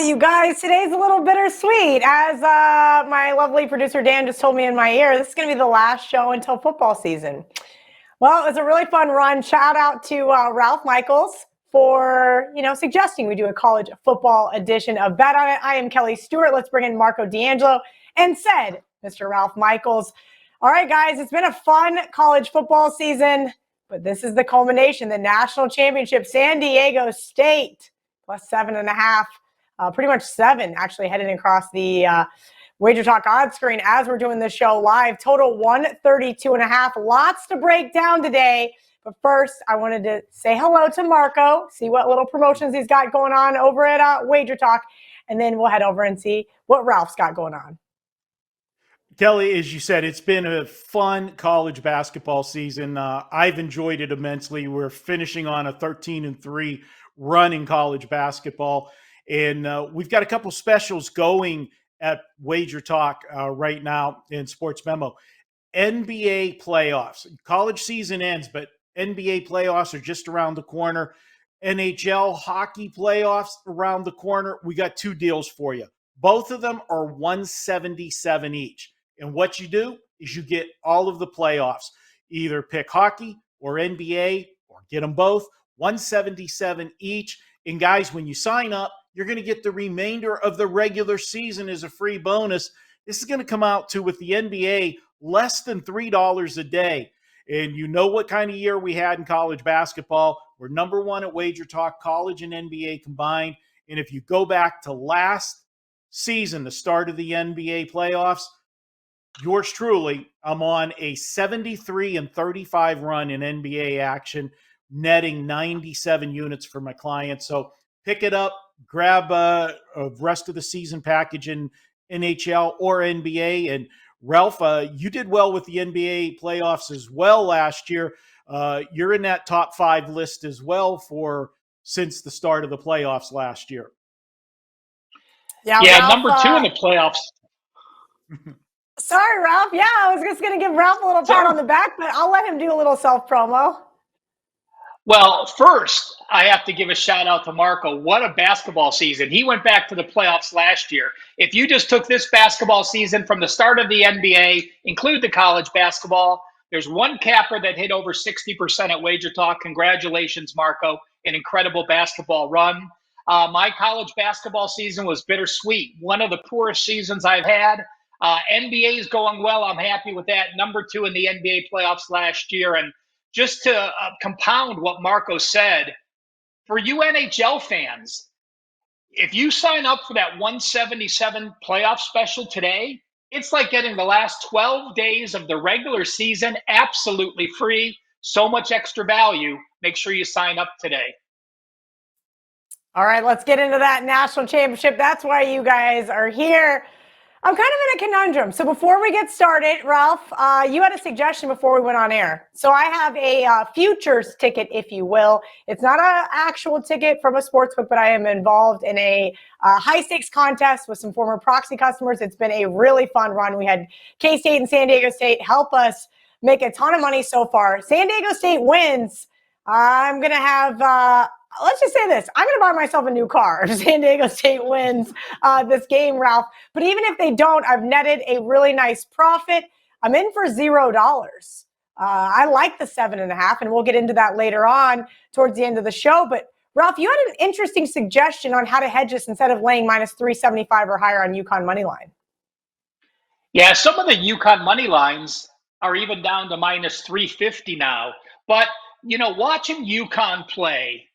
you guys, today's a little bittersweet. As my lovely producer Dan just told me in my ear, this is going to be the last show until football season. Well, it was a really fun run. Shout out to Ralph Michaels for, suggesting we do a college football edition of Bet On It. I am Kelly Stewart. Let's bring in Marco D'Angelo and said, Mr. Ralph Michaels. All right, guys, it's been a fun college football season, but this is the culmination, the national championship, San Diego State, plus 7.5, pretty much 7, actually, heading across the WagerTalk odds screen as we're doing this show live. Total 132.5. Lots to break down today. But first, I wanted to say hello to Marco, see what little promotions he's got going on over at WagerTalk, and then we'll head over and see what Ralph's got going on. Kelly, as you said, it's been a fun college basketball season. I've enjoyed it immensely. We're finishing on a 13-3 run in college basketball. And we've got a couple specials going at WagerTalk right now in Sports Memo. NBA playoffs. College season ends, but NBA playoffs are just around the corner. NHL hockey playoffs around the corner. We got 2 deals for you. Both of them are $177 each. And what you do is you get all of the playoffs. Either pick hockey or NBA or get them both. $177 each. And guys, when you sign up, you're going to get the remainder of the regular season as a free bonus. This is going to come out to, with the NBA, less than $3 a day. And you know what kind of year we had in college basketball. We're number 1 at WagerTalk, college and NBA combined. And if you go back to last season, the start of the NBA playoffs, yours truly, I'm on a 73-35 run in NBA action, netting 97 units for my clients. So pick it up, grab a rest of the season package in NHL or NBA. And Ralph, you did well with the NBA playoffs as well last year. You're in that top 5 list as well since the start of the playoffs last year. Yeah, Ralph, number 2 in the playoffs. Sorry, Ralph. Yeah, I was just going to give Ralph a little pat on the back, but I'll let him do a little self-promo. Well, first, I have to give a shout out to Marco. What a basketball season. He went back to the playoffs last year. If you just took this basketball season from the start of the NBA, include the college basketball, there's one capper that hit over 60% at WagerTalk. Congratulations, Marco. An incredible basketball run. My college basketball season was bittersweet. One of the poorest seasons I've had. NBA is going well. I'm happy with that. Number 2 in the NBA playoffs last year. And just to compound what Marco said, for you NHL fans, if you sign up for that 177 playoff special today, it's like getting the last 12 days of the regular season absolutely free. So much extra value. Make sure you sign up today. All right, let's get into that national championship. That's why you guys are here. I'm kind of in a conundrum. So before we get started, Ralph, you had a suggestion before we went on air. So I have a futures ticket, if you will. It's not an actual ticket from a sportsbook, but I am involved in a high-stakes contest with some former proxy customers. It's been a really fun run. We had K-State and San Diego State help us make a ton of money so far. San Diego State wins. I'm going to have... let's just say this. I'm going to buy myself a new car if San Diego State wins this game, Ralph. But even if they don't, I've netted a really nice profit. I'm in for $0. I like the 7.5, and we'll get into that later on towards the end of the show. But, Ralph, you had an interesting suggestion on how to hedge this instead of laying minus 375 or higher on UConn money line. Yeah, some of the UConn money lines are even down to minus 350 now. But, watching UConn play,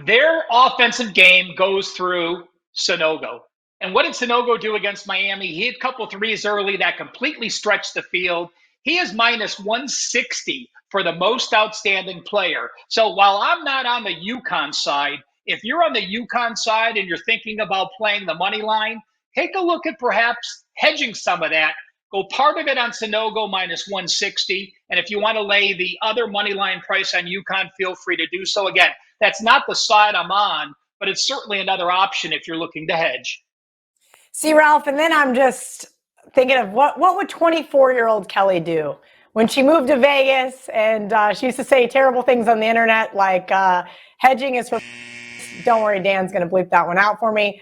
their offensive game goes through Sanogo. And what did Sanogo do against Miami? He hit a couple threes early that completely stretched the field. He is minus 160 for the most outstanding player. So while I'm not on the UConn side, if you're on the UConn side and you're thinking about playing the money line, take a look at perhaps hedging some of that. Go part of it on Sanogo minus 160. And if you want to lay the other money line price on UConn, feel free to do so. Again, that's not the side I'm on, but it's certainly another option if you're looking to hedge. See, Ralph, and then I'm just thinking of what would 24-year-old Kelly do when she moved to Vegas and she used to say terrible things on the internet like hedging is for... Don't worry, Dan's going to bleep that one out for me.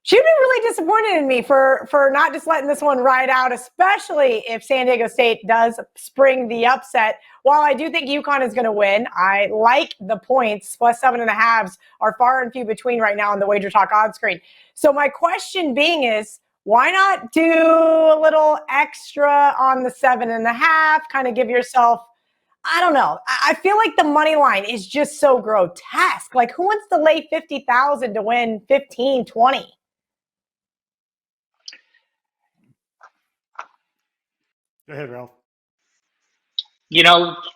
She'd be really disappointed in me for not just letting this one ride out, especially if San Diego State does spring the upset. While I do think UConn is going to win, I like the points. Plus 7.5s are far and few between right now on the WagerTalk odds screen. So my question being is, why not do a little extra on the 7.5? Kind of give yourself, I don't know. I feel like the money line is just so grotesque. Like, who wants to lay 50,000 to win 15, 20? Go ahead, Ralph.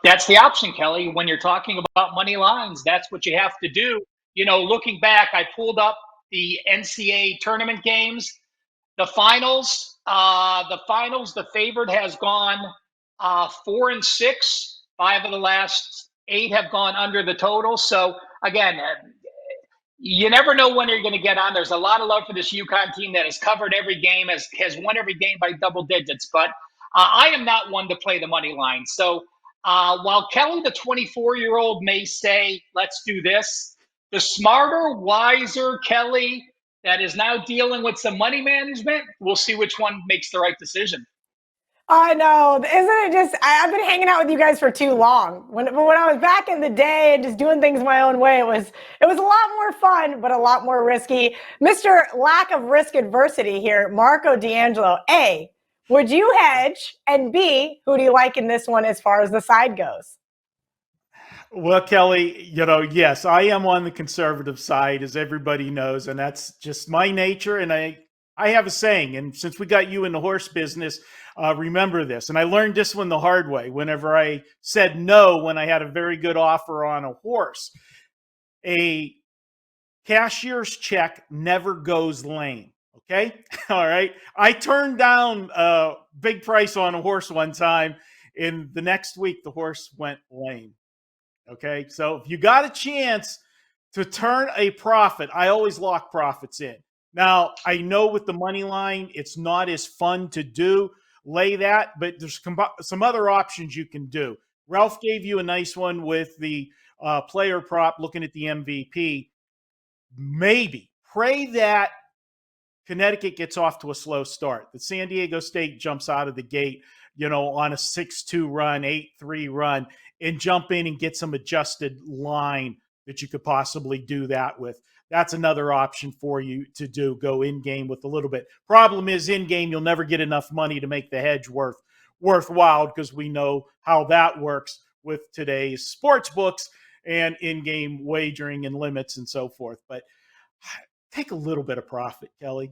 That's the option, Kelly. When you're talking about money lines, that's what you have to do. Looking back, I pulled up the NCAA tournament games. The finals, the favorite has gone 4-6. 5 of the last 8 have gone under the total. So again, you never know when you're going to get on. There's a lot of love for this UConn team that has covered every game, has won every game by double digits. But I am not one to play the money line. So while Kelly, the 24-year-old, may say, let's do this, the smarter, wiser Kelly that is now dealing with some money management, we'll see which one makes the right decision. I know. Isn't it just, I've been hanging out with you guys for too long. When I was back in the day and just doing things my own way, it was a lot more fun, but a lot more risky. Mr. Lack of risk adversity here, Marco D'Angelo. A, would you hedge? And B, who do you like in this one as far as the side goes? Well, Kelly, yes, I am on the conservative side, as everybody knows, and that's just my nature. And I have a saying, and since we got you in the horse business, remember this. And I learned this one the hard way whenever I said no when I had a very good offer on a horse. A cashier's check never goes lame. Okay? All right. I turned down a big price on a horse one time. In the next week, the horse went lame. Okay. So if you got a chance to turn a profit, I always lock profits in. Now, I know with the money line, it's not as fun to do, lay that, but there's some other options you can do. Ralph gave you a nice one with the player prop looking at the MVP. Maybe pray that Connecticut gets off to a slow start, that San Diego State jumps out of the gate, on a 6-2 run, 8-3 run, and jump in and get some adjusted line that you could possibly do that with. That's another option for you to do. Go in game with a little bit. Problem is, in game, you'll never get enough money to make the hedge worthwhile, because we know how that works with today's sports books and in-game wagering and limits and so forth. But take a little bit of profit, Kelly.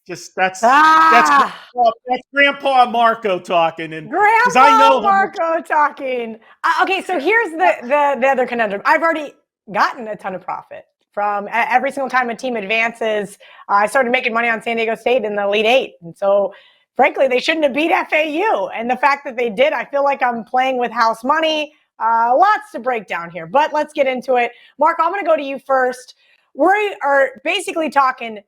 Just that's Grandpa Marco talking, and Grandpa I know Marco talking. Okay, so here's the other conundrum. I've already gotten a ton of profit from every single time a team advances. I started making money on San Diego State in the Elite Eight, and so frankly, they shouldn't have beat FAU. And the fact that they did, I feel like I'm playing with house money. Lots to break down here, but let's get into it. Mark, I'm going to go to you first. We are basically talking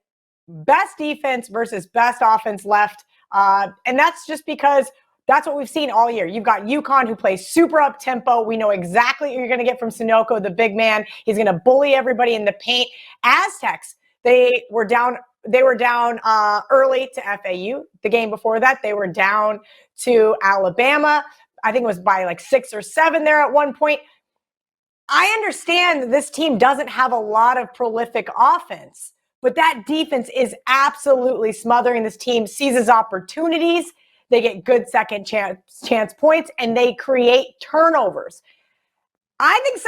best defense versus best offense left. And that's just because that's what we've seen all year. You've got UConn, who plays super up tempo. We know exactly what you're going to get from Sunoco, the big man. He's going to bully everybody in the paint. Aztecs, they were down early to FAU. The game before that, they were down to Alabama. I think it was by like 6 or 7 there at one point. I understand that this team doesn't have a lot of prolific offense, but that defense is absolutely smothering this team, seizes opportunities. They get good second chance points, and they create turnovers. I think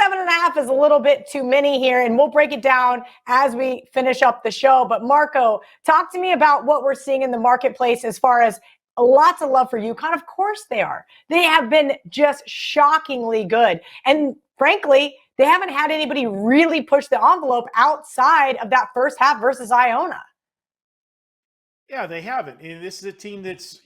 7.5 is a little bit too many here, and we'll break it down as we finish up the show. But Marco, talk to me about what we're seeing in the marketplace as far as lots of love for UConn. Of course they are. They have been just shockingly good. And frankly, they haven't had anybody really push the envelope outside of that first half versus Iona. Yeah, they haven't. And this is a team that's,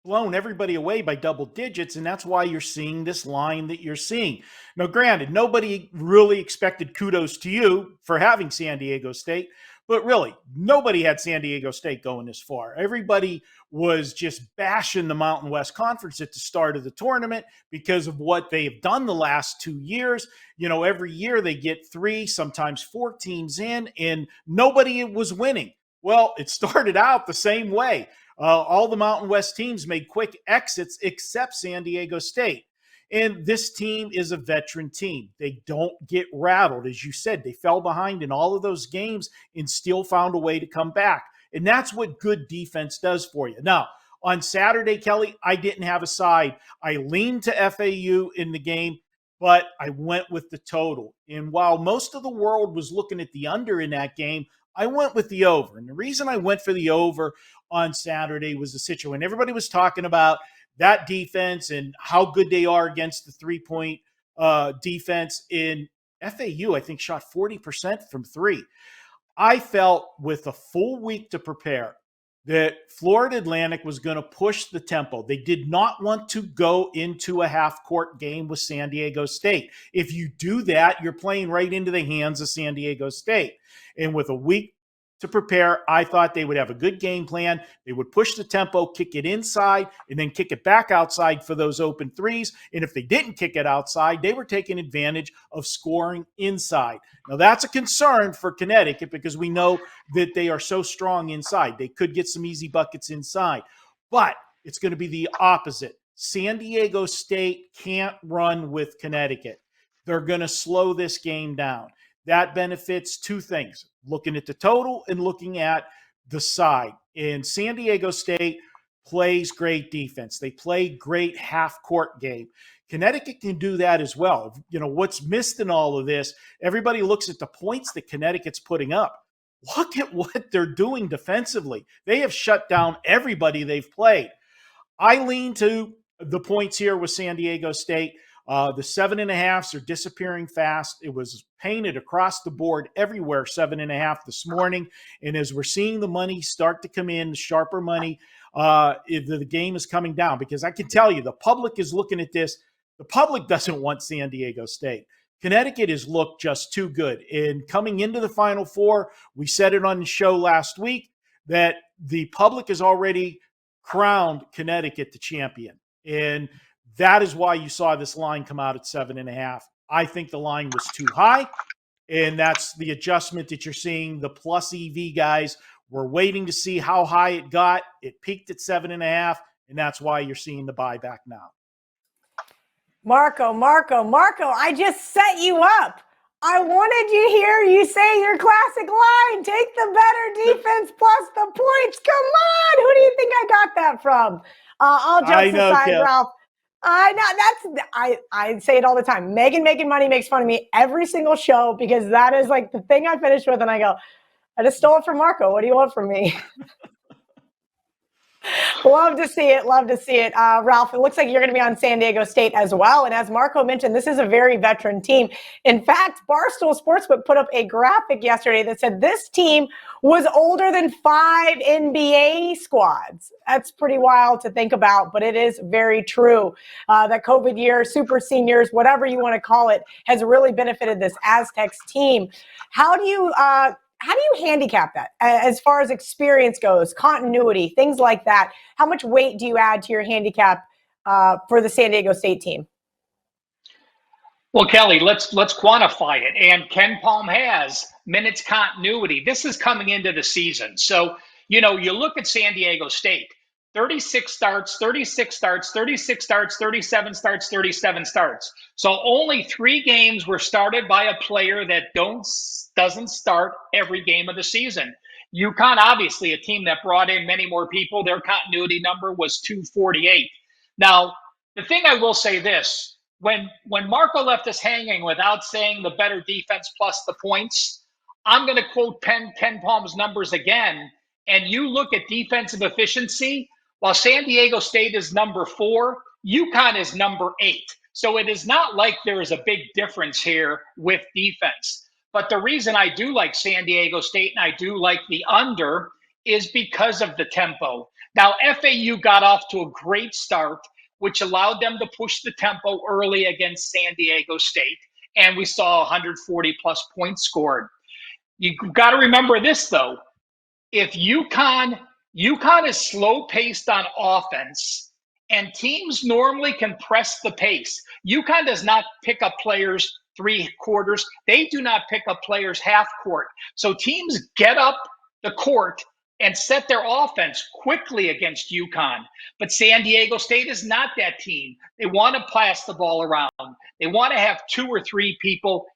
blown everybody away by double digits, and that's why you're seeing this line that you're seeing. Now, granted, nobody really expected kudos to you for having San Diego State, But really, nobody had San Diego State going this far. Everybody was just bashing the Mountain West Conference at the start of the tournament because of what they have done the last 2 years. Every year they get 3, sometimes 4 teams in, and nobody was winning. Well, it started out the same way. All the Mountain West teams made quick exits except San Diego State. And this team is a veteran team. They don't get rattled. As you said, they fell behind in all of those games and still found a way to come back. And that's what good defense does for you. Now, on Saturday, Kelly, I didn't have a side. I leaned to FAU in the game, but I went with the total. And while most of the world was looking at the under in that game, I went with the over. And the reason I went for the over on Saturday was the situation. Everybody was talking about that defense and how good they are against the three-point defense. In FAU, I think, shot 40% from 3. I felt with a full week to prepare that Florida Atlantic was going to push the tempo. They did not want to go into a half-court game with San Diego State. If you do that, you're playing right into the hands of San Diego State. And with a week to prepare, I thought they would have a good game plan. They would push the tempo, kick it inside, and then kick it back outside for those open threes. And if they didn't kick it outside, they were taking advantage of scoring inside. Now, that's a concern for Connecticut because we know that they are so strong inside. They could get some easy buckets inside. But it's going to be the opposite. San Diego State can't run with Connecticut. They're going to slow this game down. That benefits 2 things, looking at the total and looking at the side. And San Diego State plays great defense. They play great half-court game. Connecticut can do that as well. What's missed in all of this, everybody looks at the points that Connecticut's putting up. Look at what they're doing defensively. They have shut down everybody they've played. I lean to the points here with San Diego State. The 7.5s are disappearing fast. It was painted across the board everywhere, 7.5 this morning. And as we're seeing the money start to come in, the sharper money, the game is coming down because I can tell you the public is looking at this. The public doesn't want San Diego State. Connecticut has looked just too good. And coming into the Final Four, we said it on the show last week that the public has already crowned Connecticut the champion. And that is why you saw this line come out at 7.5. I think the line was too high, and that's the adjustment that you're seeing. The plus EV guys were waiting to see how high it got. It peaked at 7.5, and that's why you're seeing the buyback now. Marco, I just set you up. I wanted to hear you say your classic line. Take the better defense plus the points. Come on. Who do you think I got that from? All jokes aside, Kel. Ralph. I know I say it all the time. Megan making money makes fun of me every single show because that is like the thing I finish with, and I go, I just stole it from Marco. What do you want from me? Love to see it. Ralph, it looks like you're going to be on San Diego State as well. And as Marco mentioned, this is a very veteran team. In fact, Barstool Sportsbook put up a graphic yesterday that said this team was older than 5 NBA squads. That's pretty wild to think about, but it is very true. That COVID year, super seniors, whatever you want to call it, has really benefited this Aztecs team. How do you handicap that as far as experience goes, continuity, things like that? How much weight do you add to your handicap for the San Diego State team? Well, Kelly, let's quantify it. And Ken Palm has minutes continuity. This is coming into the season. So, you look at San Diego State, 36 starts, 36 starts, 36 starts, 37 starts, 37 starts. So only 3 games were started by a player that doesn't start every game of the season. UConn, obviously, a team that brought in many more people, their continuity number was 248. Now, the thing I will say this, when Marco left us hanging without saying the better defense plus the points, I'm going to quote Ken Palm's numbers again. And you look at defensive efficiency, while San Diego State is number 4, UConn is number 8. So it is not like there is a big difference here with defense. But the reason I do like San Diego State and I do like the under is because of the tempo. Now, FAU got off to a great start, which allowed them to push the tempo early against San Diego State. And we saw 140 plus points scored. You got to remember this, though. If UConn is slow paced on offense, and teams normally can press the pace. UConn does not pick up players 3/4. They do not pick up players half court. So teams get up the court and set their offense quickly against UConn. But San Diego State is not that team. They want to pass the ball around. They want to have 2 or 3 people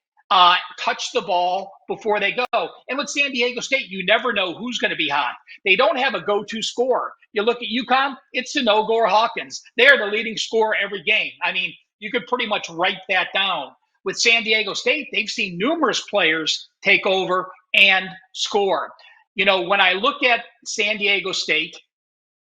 touch the ball before they go. And with San Diego State, you never know who's going to be hot. They don't have a go-to scorer. You look at UConn, it's Sanogo or Hawkins. They're the leading scorer every game. I mean, you could pretty much write that down. With San Diego State, they've seen numerous players take over and score. You know, when I look at San Diego State,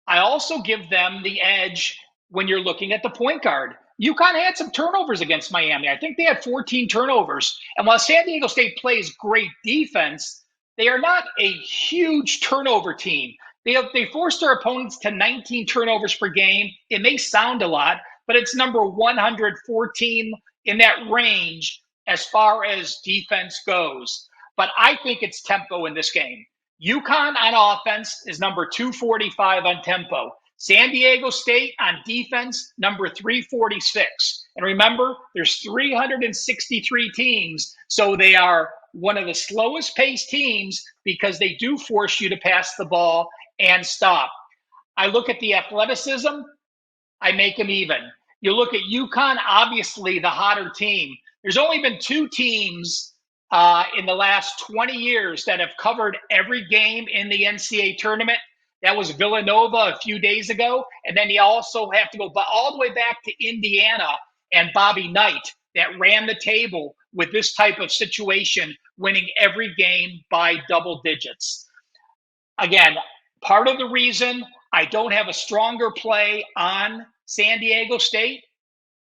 I also give them the edge when you're looking at the point guard. UConn had some turnovers against Miami. I think they had 14 turnovers. And while San Diego State plays great defense, they are not a huge turnover team. They forced their opponents to 19 turnovers per game. It may sound a lot, but it's number 114 in that range as far as defense goes. But I think it's tempo in this game. UConn on offense is number 245 on tempo. San Diego State on defense, number 346. And remember, there's 363 teams, so they are one of the slowest paced teams because they do force you to pass the ball and stop. I look at the athleticism, I make them even. You look at UConn, obviously the hotter team. There's only been 2 teams in the last 20 years that have covered every game in the NCAA tournament. That was Villanova a few days ago. And then you also have to go all the way back to Indiana and Bobby Knight that ran the table with this type of situation, winning every game by double digits. Again, part of the reason I don't have a stronger play on San Diego State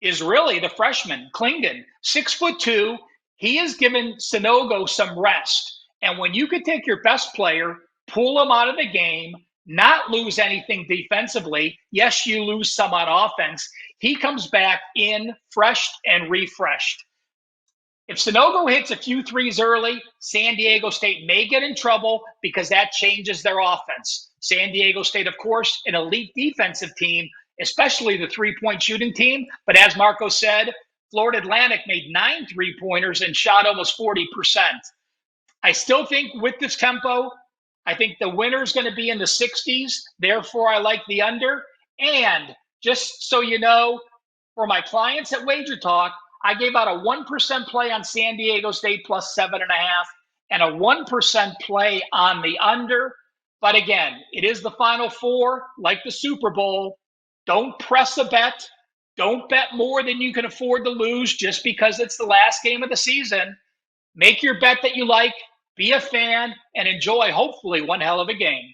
is really the freshman, Klingen, 6'2". He has given Sanogo some rest. And when you could take your best player, pull him out of the game, not lose anything defensively, yes, you lose some on offense, he comes back in fresh and refreshed. If Sanogo hits a few threes early, San Diego State may get in trouble because that changes their offense. San Diego State, of course, an elite defensive team, especially the three-point shooting team. But as Marco said, Florida Atlantic made 9 3-pointers and shot almost 40%. I still think with this tempo, I think the winner is going to be in the 60s. Therefore, I like the under. And just so you know, for my clients at WagerTalk, I gave out a 1% play on San Diego State plus 7.5 and a 1% play on the under. But again, it is the Final Four, like the Super Bowl. Don't press a bet. Don't bet more than you can afford to lose just because it's the last game of the season. Make your bet that you like, be a fan, and enjoy, hopefully, one hell of a game.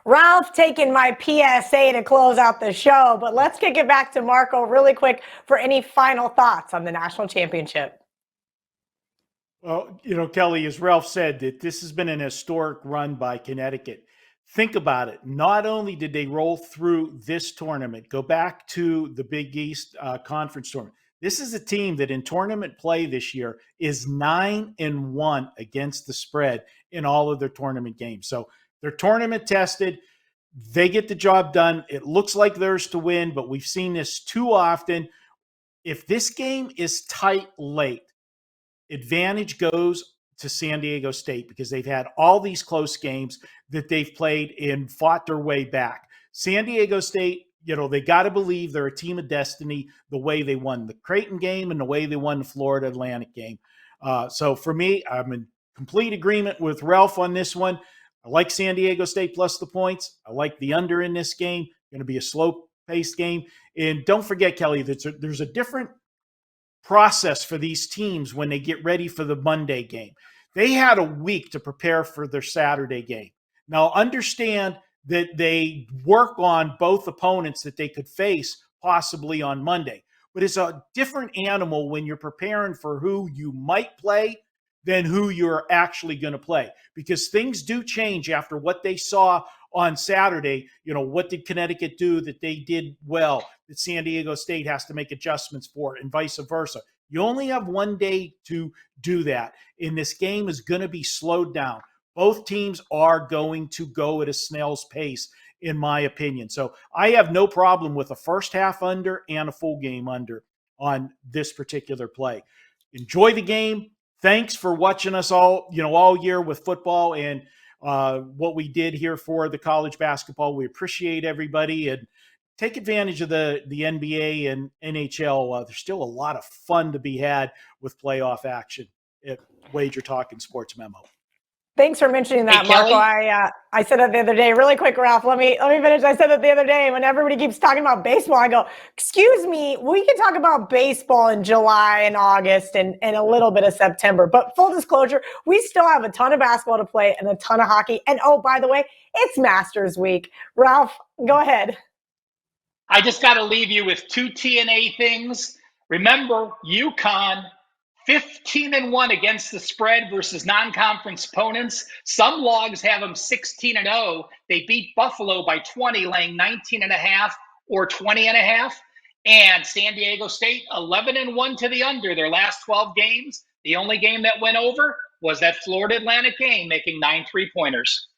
Ralph taking my PSA to close out the show, but let's kick it back to Marco really quick for any final thoughts on the national championship. Well, you know, Kelly, as Ralph said, that this has been an historic run by Connecticut. Think about it. Not only did they roll through this tournament, go back to the Big East Conference tournament. This is a team that in tournament play this year is 9-1 against the spread in all of their tournament games. So they're tournament tested. They get the job done. It looks like theirs to win, but we've seen this too often. If this game is tight late, advantage goes to San Diego State because they've had all these close games that they've played and fought their way back. San Diego State, you know, they got to believe they're a team of destiny the way they won the Creighton game and the way they won the Florida Atlantic game. So for me, I'm in complete agreement with Ralph on this one. I like San Diego State plus the points. I like the under in this game. Going to be a slow-paced game. And don't forget, Kelly, there's a different process for these teams when they get ready for the Monday game. They had a week to prepare for their Saturday game. Now, understand that they work on both opponents that they could face possibly on Monday. But it's a different animal when you're preparing for who you might play than who you're actually going to play, because things do change after what they saw on Saturday. You know, what did Connecticut do that they did well that San Diego State has to make adjustments for, and vice versa? You only have one day to do that. And this game is going to be slowed down. Both teams are going to go at a snail's pace, in my opinion. So I have no problem with a first half under and a full game under on this particular play. Enjoy the game. Thanks for watching us all year with football and what we did here for the college basketball. We appreciate everybody and take advantage of the NBA and NHL. There's still a lot of fun to be had with playoff action at WagerTalk and Sports Memo. Thanks for mentioning that, Hey, Kelly? Marco. I said that the other day. Really quick, Ralph. Let me finish. I said that the other day when everybody keeps talking about baseball. I go, excuse me, we can talk about baseball in July and August and a little bit of September. But full disclosure, we still have a ton of basketball to play and a ton of hockey. And oh, by the way, it's Masters Week. Ralph, go ahead. I just got to leave you with two TNA things. Remember, UConn 15-1 against the spread versus non-conference opponents. Some logs have them 16-0. They beat Buffalo by 20, laying 19.5 or 20.5. And San Diego State 11-1 to the under their last 12 games. The only game that went over was that Florida Atlantic game, making 9 3-pointers.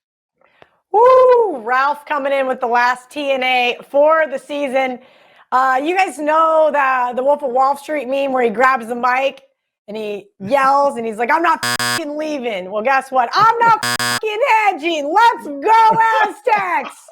Woo! Ralph coming in with the last TNA for the season. You guys know the Wolf of Wall Street meme where he grabs the mic and he yells and he's like, I'm not fucking leaving. Well, guess what? I'm not fucking hedging. Let's go, Aztecs!